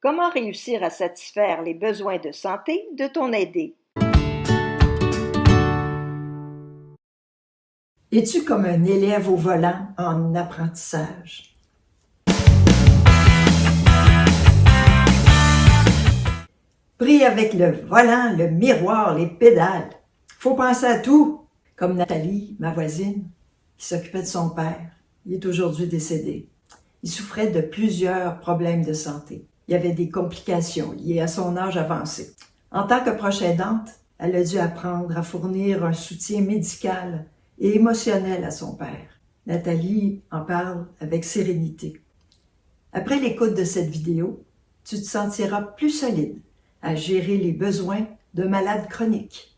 Comment réussir à satisfaire les besoins de santé de ton aidé? Es-tu comme un élève au volant en apprentissage? Pris avec le volant, le miroir, les pédales. Faut penser à tout. Comme Nathalie, ma voisine, qui s'occupait de son père. Il est aujourd'hui décédé. Il souffrait de plusieurs problèmes de santé. Il y avait des complications liées à son âge avancé. En tant que proche aidante, elle a dû apprendre à fournir un soutien médical et émotionnel à son père. Nathalie en parle avec sérénité. Après l'écoute de cette vidéo, tu te sentiras plus solide à gérer les besoins d'un malade chronique.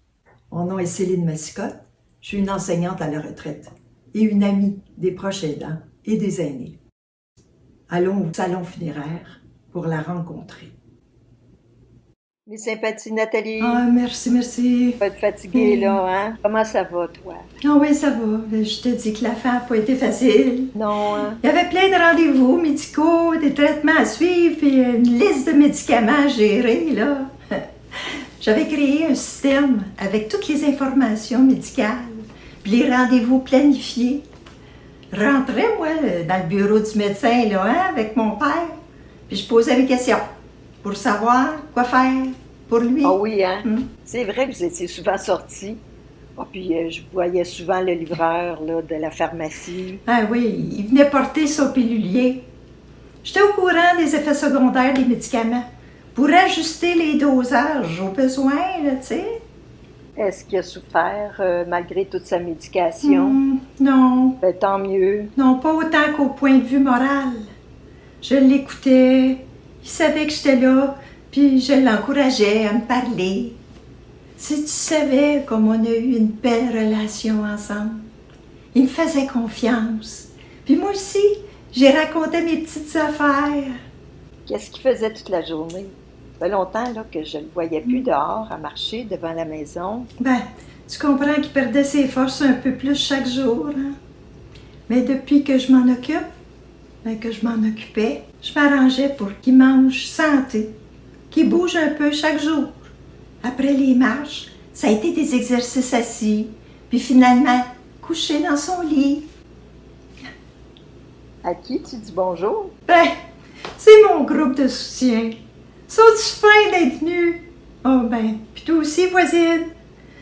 Mon nom est Céline Massicotte, je suis une enseignante à la retraite et une amie des proches aidants et des aînés. Allons au salon funéraire pour la rencontrer. Mes sympathies, Nathalie. Ah, merci. Tu vas être fatiguée, là, hein? Comment ça va, toi? Ah oui, ça va. Je te dis que la fin n'a pas été facile. Non, hein? Il y avait plein de rendez-vous médicaux, des traitements à suivre, puis une liste de médicaments à gérer, là. J'avais créé un système avec toutes les informations médicales, puis les rendez-vous planifiés. Je rentrais, moi, dans le bureau du médecin, là, hein, avec mon père, puis je posais mes questions pour savoir quoi faire pour lui. Ah oui, hein? C'est vrai que vous étiez souvent sortis. Ah, puis je voyais souvent le livreur là, de la pharmacie. Ah oui, il venait porter son pilulier. J'étais au courant des effets secondaires des médicaments pour ajuster les dosages aux besoins, là, tu sais. Est-ce qu'il a souffert malgré toute sa médication? Non. Ben, tant mieux. Non, pas autant qu'au point de vue moral. Je l'écoutais, il savait que j'étais là, puis je l'encourageais à me parler. Si tu savais comme on a eu une belle relation ensemble, il me faisait confiance. Puis moi aussi, j'ai raconté mes petites affaires. Qu'est-ce qu'il faisait toute la journée? Ça fait longtemps là, que je ne le voyais plus dehors à marcher devant la maison. Ben, tu comprends qu'il perdait ses forces un peu plus chaque jour. Hein? Mais depuis que je m'en occupe, que je m'en occupais, je m'arrangeais pour qu'il mange santé, qu'il bouge un peu chaque jour. Après les marches, ça a été des exercices assis, puis finalement, couché dans son lit. À qui tu dis bonjour? Ben, c'est mon groupe de soutien. Sont-tu fin d'être venus? Oh ben, puis toi aussi, voisine.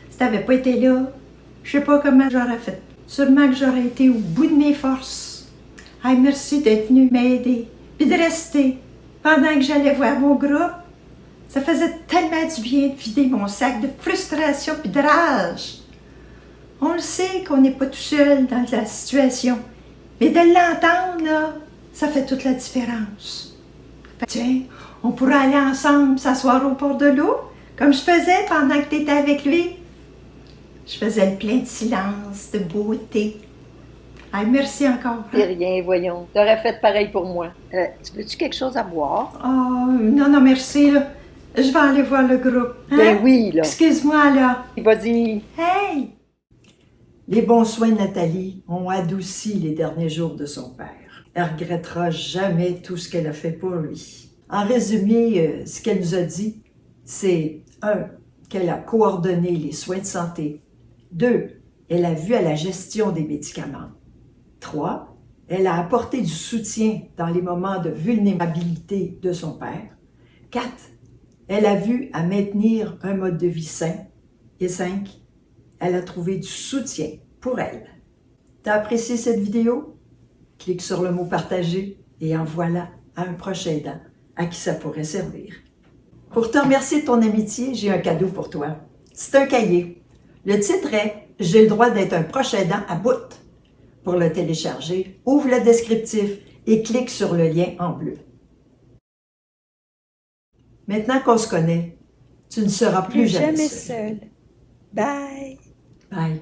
Si t'avais pas été là, je sais pas comment j'aurais fait. Sûrement que j'aurais été au bout de mes forces. Hey, merci d'être venu m'aider, puis de rester pendant que j'allais voir mon groupe. Ça faisait tellement du bien de vider mon sac de frustration puis de rage. On le sait qu'on n'est pas tout seul dans la situation, mais de l'entendre, là, ça fait toute la différence. Tiens, on pourrait aller ensemble s'asseoir au bord de l'eau, comme je faisais pendant que tu étais avec lui. Je faisais le plein de silence, de beauté. Ah, merci encore. C'est rien, voyons. Tu aurais fait pareil pour moi. Tu veux-tu quelque chose à boire? Oh, non, merci, là. Je vais aller voir le groupe. Hein? Ben oui, là. Excuse-moi, là. Vas-y. Hey! Les bons soins de Nathalie ont adouci les derniers jours de son père. Elle regrettera jamais tout ce qu'elle a fait pour lui. En résumé, ce qu'elle nous a dit, c'est 1. Qu'elle a coordonné les soins de santé. 2. Elle a vu à la gestion des médicaments. 3. Elle a apporté du soutien dans les moments de vulnérabilité de son père. 4. Elle a vu à maintenir un mode de vie sain. Et 5. Elle a trouvé du soutien pour elle. T'as apprécié cette vidéo? Clique sur le mot partager et envoie-la à un proche aidant à qui ça pourrait servir. Pour te remercier de ton amitié, j'ai un cadeau pour toi. C'est un cahier. Le titre est « J'ai le droit d'être un proche aidant à bout ». Pour le télécharger, ouvre le descriptif et clique sur le lien en bleu. Maintenant qu'on se connaît, tu ne seras plus jamais seul. Bye! Bye.